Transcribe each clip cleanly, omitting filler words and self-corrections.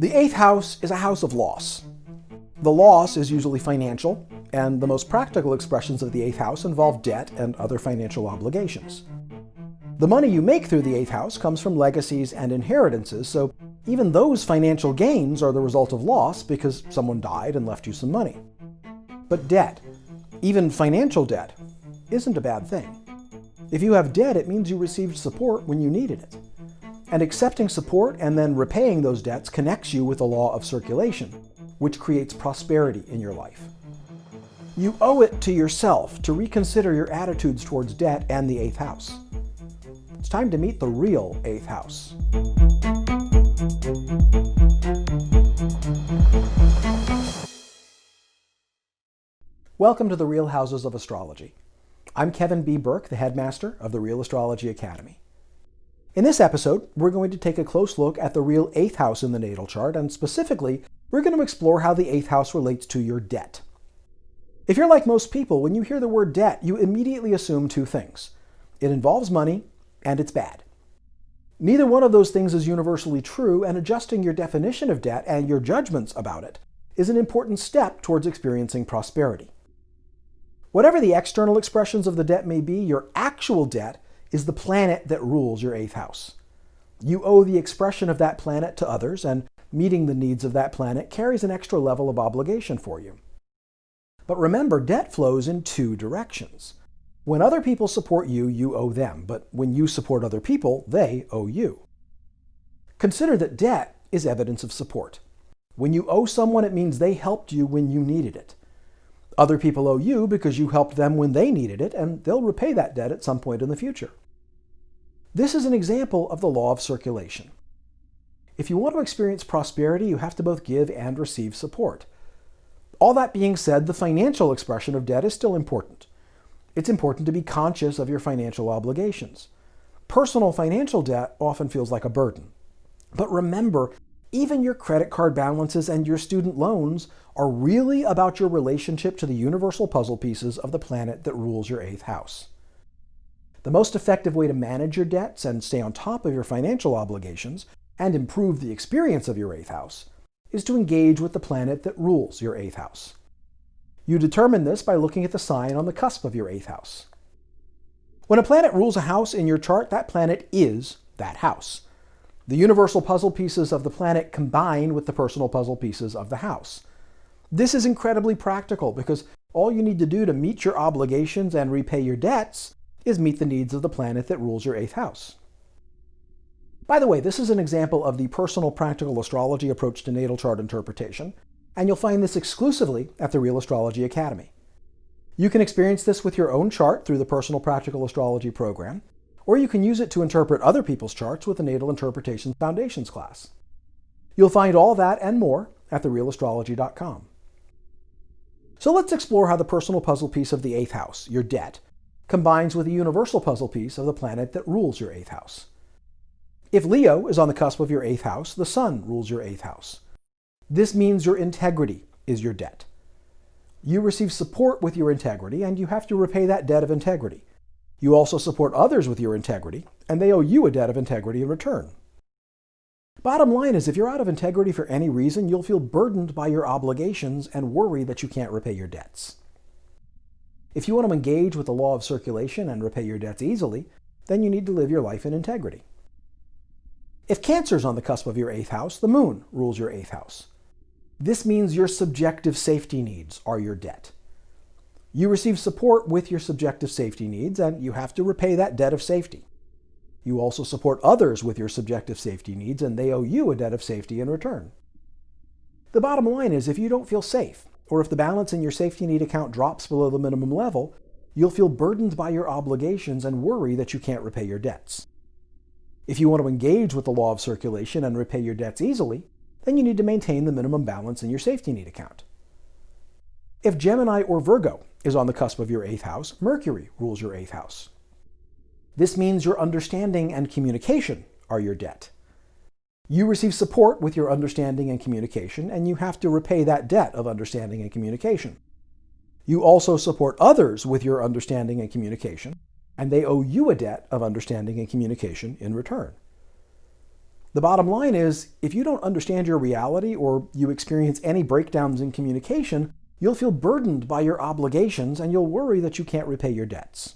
The eighth house is a house of loss. The loss is usually financial, and the most practical expressions of the eighth house involve debt and other financial obligations. The money you make through the eighth house comes from legacies and inheritances, so even those financial gains are the result of loss because someone died and left you some money. But debt, even financial debt, isn't a bad thing. If you have debt, it means you received support when you needed it. And accepting support and then repaying those debts connects you with the law of circulation, which creates prosperity in your life. You owe it to yourself to reconsider your attitudes towards debt and the eighth house. It's time to meet the real eighth house. Welcome to the Real Houses of Astrology. I'm Kevin B. Burke, the headmaster of the Real Astrology Academy. In this episode, we're going to take a close look at the real eighth house in the natal chart, and specifically, we're going to explore how the eighth house relates to your debt. If you're like most people, when you hear the word debt, you immediately assume two things. It involves money, and it's bad. Neither one of those things is universally true, and adjusting your definition of debt and your judgments about it is an important step towards experiencing prosperity. Whatever the external expressions of the debt may be, your actual debt is the planet that rules your eighth house. You owe the expression of that planet to others, and meeting the needs of that planet carries an extra level of obligation for you. But remember, debt flows in two directions. When other people support you, you owe them, but when you support other people, they owe you. Consider that debt is evidence of support. When you owe someone, it means they helped you when you needed it. Other people owe you because you helped them when they needed it, and they'll repay that debt at some point in the future. This is an example of the law of circulation. If you want to experience prosperity, you have to both give and receive support. All that being said, the financial expression of debt is still important. It's important to be conscious of your financial obligations. Personal financial debt often feels like a burden. But remember, even your credit card balances and your student loans are really about your relationship to the universal puzzle pieces of the planet that rules your eighth house. The most effective way to manage your debts and stay on top of your financial obligations and improve the experience of your eighth house is to engage with the planet that rules your eighth house. You determine this by looking at the sign on the cusp of your eighth house. When a planet rules a house in your chart, that planet is that house. The universal puzzle pieces of the planet combine with the personal puzzle pieces of the house. This is incredibly practical because all you need to do to meet your obligations and repay your debts is meet the needs of the planet that rules your eighth house. By the way, this is an example of the personal practical astrology approach to natal chart interpretation, and you'll find this exclusively at the Real Astrology Academy. You can experience this with your own chart through the Personal Practical Astrology program, or you can use it to interpret other people's charts with the Natal Interpretation Foundations class. You'll find all that and more at therealastrology.com. So let's explore how the personal puzzle piece of the eighth house, your debt, combines with the universal puzzle piece of the planet that rules your eighth house. If Leo is on the cusp of your eighth house, the sun rules your eighth house. This means your integrity is your debt. You receive support with your integrity, and you have to repay that debt of integrity. You also support others with your integrity, and they owe you a debt of integrity in return. Bottom line is, if you're out of integrity for any reason, you'll feel burdened by your obligations and worry that you can't repay your debts. If you want to engage with the law of circulation and repay your debts easily, then you need to live your life in integrity. If Cancer's on the cusp of your eighth house, the moon rules your eighth house. This means your subjective safety needs are your debt. You receive support with your subjective safety needs, and you have to repay that debt of safety. You also support others with your subjective safety needs, and they owe you a debt of safety in return. The bottom line is, if you don't feel safe, or if the balance in your safety need account drops below the minimum level, you'll feel burdened by your obligations and worry that you can't repay your debts. If you want to engage with the law of circulation and repay your debts easily, then you need to maintain the minimum balance in your safety need account. If Gemini or Virgo is on the cusp of your eighth house, Mercury rules your eighth house. This means your understanding and communication are your debt. You receive support with your understanding and communication, and you have to repay that debt of understanding and communication. You also support others with your understanding and communication, and they owe you a debt of understanding and communication in return. The bottom line is, if you don't understand your reality or you experience any breakdowns in communication, you'll feel burdened by your obligations and you'll worry that you can't repay your debts.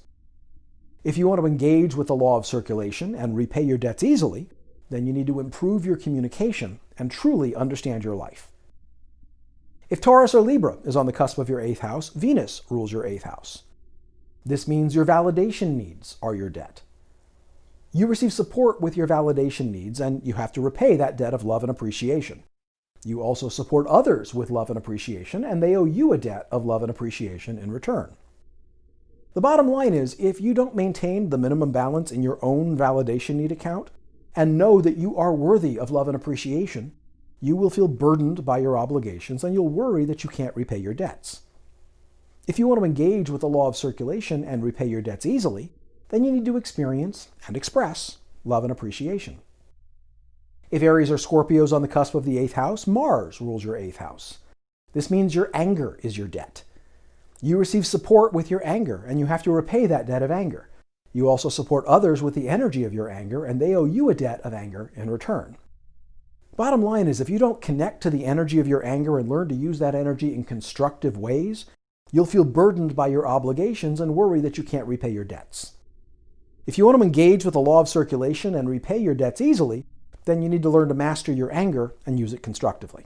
If you want to engage with the law of circulation and repay your debts easily, then you need to improve your communication and truly understand your life. If Taurus or Libra is on the cusp of your 8th house, Venus rules your 8th house. This means your validation needs are your debt. You receive support with your validation needs, and you have to repay that debt of love and appreciation. You also support others with love and appreciation, and they owe you a debt of love and appreciation in return. The bottom line is, if you don't maintain the minimum balance in your own validation need account and know that you are worthy of love and appreciation, you will feel burdened by your obligations and you'll worry that you can't repay your debts. If you want to engage with the law of circulation and repay your debts easily, then you need to experience and express love and appreciation. If Aries or Scorpios on the cusp of the 8th house, Mars rules your 8th house. This means your anger is your debt. You receive support with your anger, and you have to repay that debt of anger. You also support others with the energy of your anger, and they owe you a debt of anger in return. Bottom line is, if you don't connect to the energy of your anger and learn to use that energy in constructive ways, you'll feel burdened by your obligations and worry that you can't repay your debts. If you want to engage with the law of circulation and repay your debts easily, then you need to learn to master your anger and use it constructively.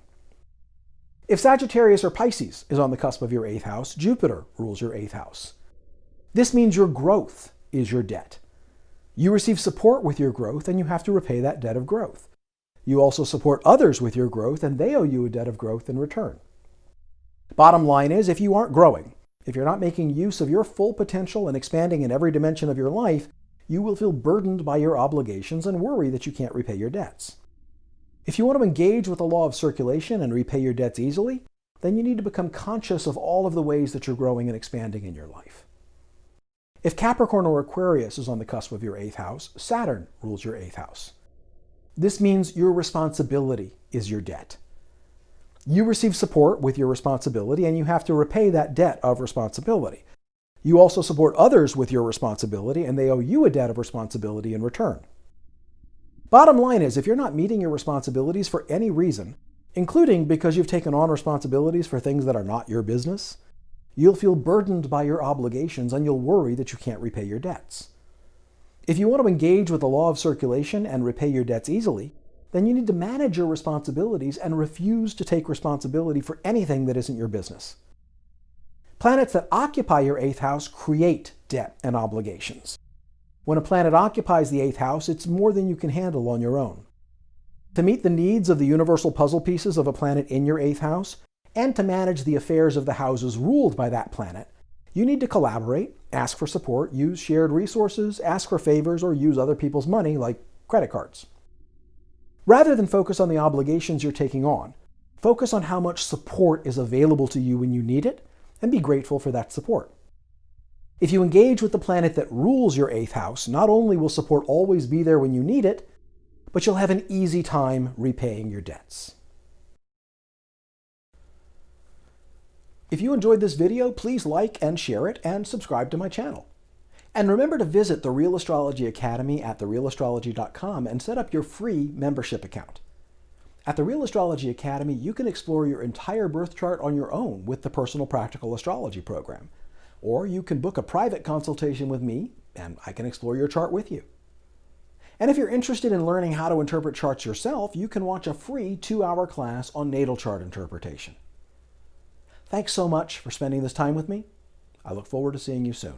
If Sagittarius or Pisces is on the cusp of your 8th house, Jupiter rules your 8th house. This means your growth is your debt. You receive support with your growth, and you have to repay that debt of growth. You also support others with your growth, and they owe you a debt of growth in return. Bottom line is, if you aren't growing, if you're not making use of your full potential and expanding in every dimension of your life, you will feel burdened by your obligations and worry that you can't repay your debts. If you want to engage with the law of circulation and repay your debts easily, then you need to become conscious of all of the ways that you're growing and expanding in your life. If Capricorn or Aquarius is on the cusp of your 8th house, Saturn rules your 8th house. This means your responsibility is your debt. You receive support with your responsibility, and you have to repay that debt of responsibility. You also support others with your responsibility, and they owe you a debt of responsibility in return. Bottom line is, if you're not meeting your responsibilities for any reason, including because you've taken on responsibilities for things that are not your business, you'll feel burdened by your obligations and you'll worry that you can't repay your debts. If you want to engage with the law of circulation and repay your debts easily, then you need to manage your responsibilities and refuse to take responsibility for anything that isn't your business. Planets that occupy your 8th house create debt and obligations. When a planet occupies the 8th house, it's more than you can handle on your own. To meet the needs of the universal puzzle pieces of a planet in your 8th house, and to manage the affairs of the houses ruled by that planet, you need to collaborate, ask for support, use shared resources, ask for favors, or use other people's money like credit cards. Rather than focus on the obligations you're taking on, focus on how much support is available to you when you need it, and be grateful for that support. If you engage with the planet that rules your 8th house, not only will support always be there when you need it, but you'll have an easy time repaying your debts. If you enjoyed this video, please like and share it and subscribe to my channel. And remember to visit the Real Astrology Academy at therealastrology.com and set up your free membership account. At the Real Astrology Academy, you can explore your entire birth chart on your own with the Personal Practical Astrology program. Or you can book a private consultation with me, and I can explore your chart with you. And if you're interested in learning how to interpret charts yourself, you can watch a free 2-hour class on natal chart interpretation. Thanks so much for spending this time with me. I look forward to seeing you soon.